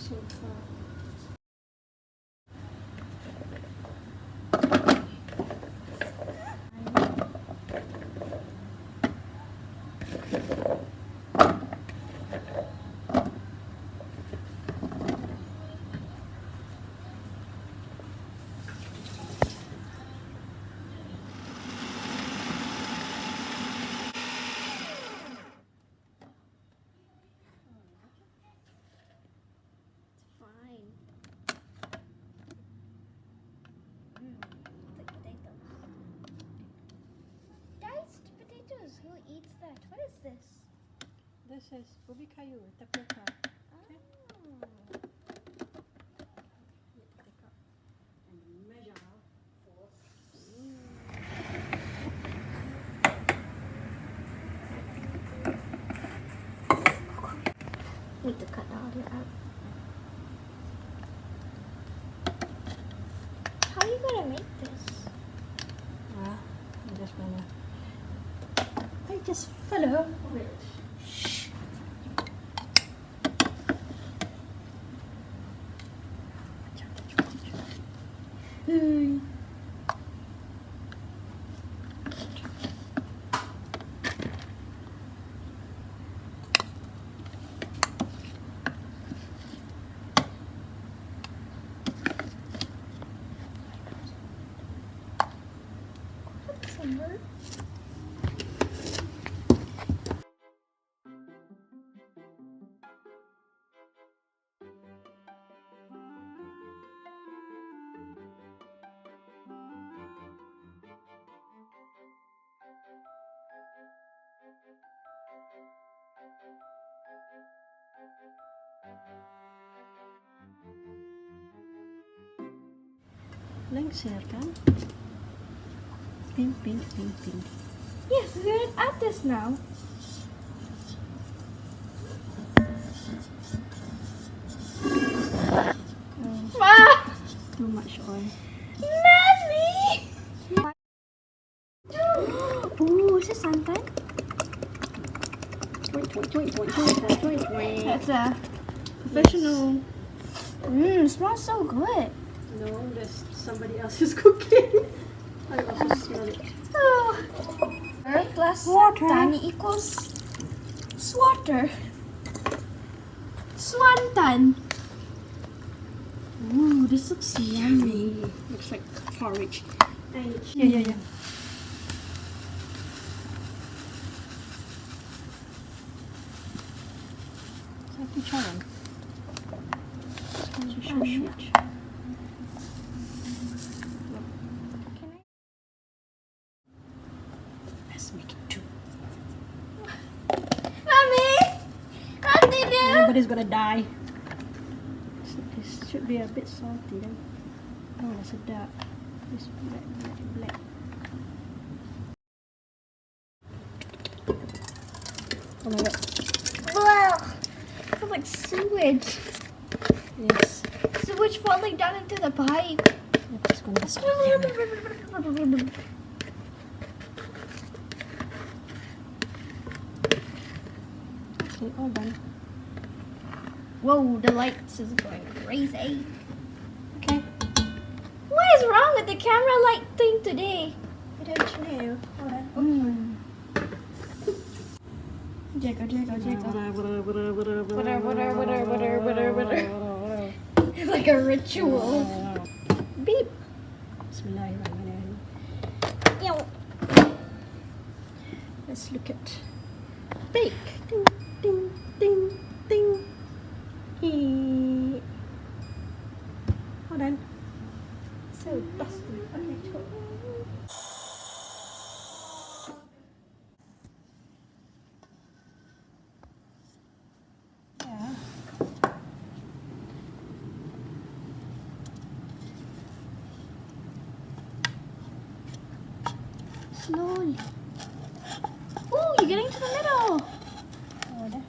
so far. Who eats that? What is this? This is ubi kayu, tapioca. Okay. Take out and measure for. Need to cut all that out. How are you gonna make this? I'm just gonna. I just follow it. Shh. Summer. Lengser kan? Pink, pink, pink, pink. Yes, we're gonna add this now. Ah! Too much oil. Mommy! Ooh, is this santan? That's a professional. Mmm, smells so good. No, that's somebody else's cooking. I also smell it. Oh. Earth plus santan equals swatter. Swantan. Ooh, this looks yummy. Looks like porridge. Yeah. Satu cawan. Switch. Let's make it two. Mommy! Auntie dear! Everybody's gonna die. This should be a bit salty then. Oh, that's a dark. This black. Oh my god. Ugh. It feels like sewage. Yes. Sewage falling down into the pipe. It's gonna be salty. Okay, all done. Whoa, the lights is going crazy. Okay. What is wrong with the camera light thing today? I don't know. Hold on. Jiggle. Whatever. It's like a ritual. Beep. Bismillahirrahmanirrahim. Ew. Let's look at bake. Ding, ding, ding, ding. Hey. Hold on. So dusty. Okay, cool. Yeah. Slowly. Ooh, you're getting to the middle. Oh, there.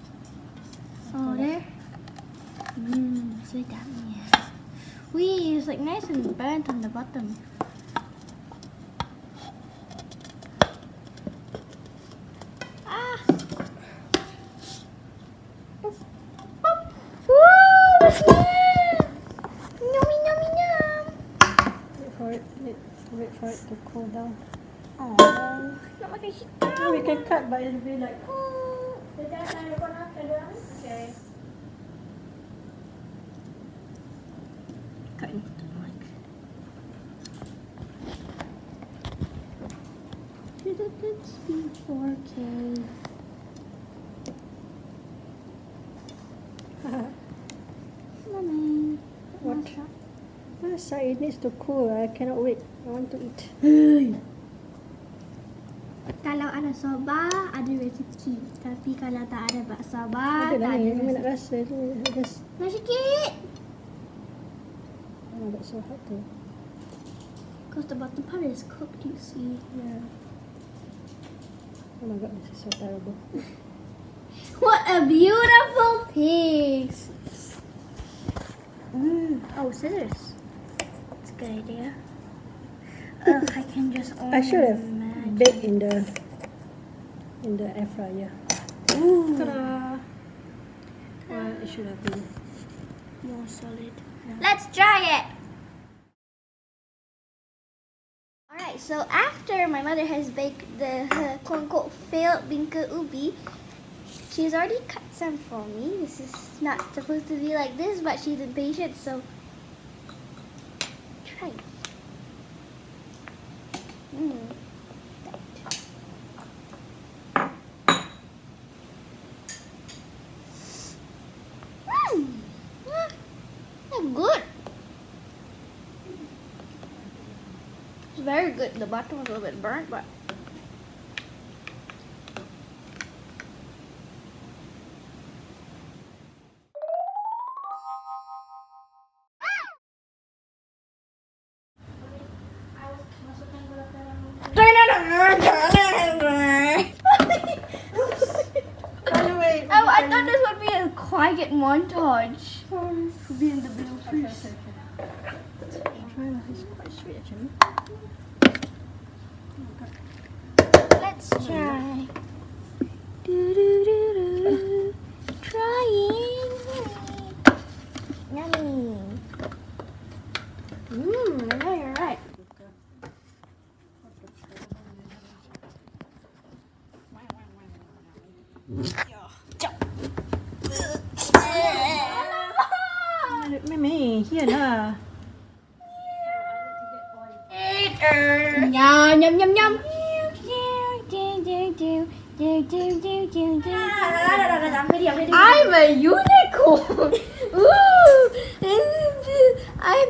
Oh, there. Mmm, so yummy. Wee, it's like nice and burnt on the bottom. Ah. Woo, that's nice. for it to cool down. Oh, nak makan hitam. We can cut, but it'll be like. Okay. Cut into like. Should it be 4K? Mommy. What? Sorry, it needs to cool. I cannot wait. I want to eat. Kalau ada soba, ada rezeki. Tapi kalau tak ada soba, Ada tak lah ada ni. Kami nak rezeki. rasa je. Just. Nak sikit. Oh, that's so hot too. Because the bottom part is cooked, you see. Yeah. Oh my god, this is so terrible. What a beautiful piece. Oh, scissors. That's a good idea. I can just I should have imagine. baked in the air fryer. Ooh. Ta-da! Well, it should have been. More solid. Yeah. Let's try it. Alright, so after my mother has baked the quote-unquote failed Bingka ubi, she's already cut some for me. This is not supposed to be like this, but she's impatient, so try it. That's good. It's very good. The bottom was a little bit burnt, but I thought this would be a quiet montage. Would be in the bloopers. It's quite sweet actually. Let's try. Do. Trying. Yummy. I know you're right. Mimi, here lah. Yum yum yum yum. I'm a unicorn. Ooh. I'm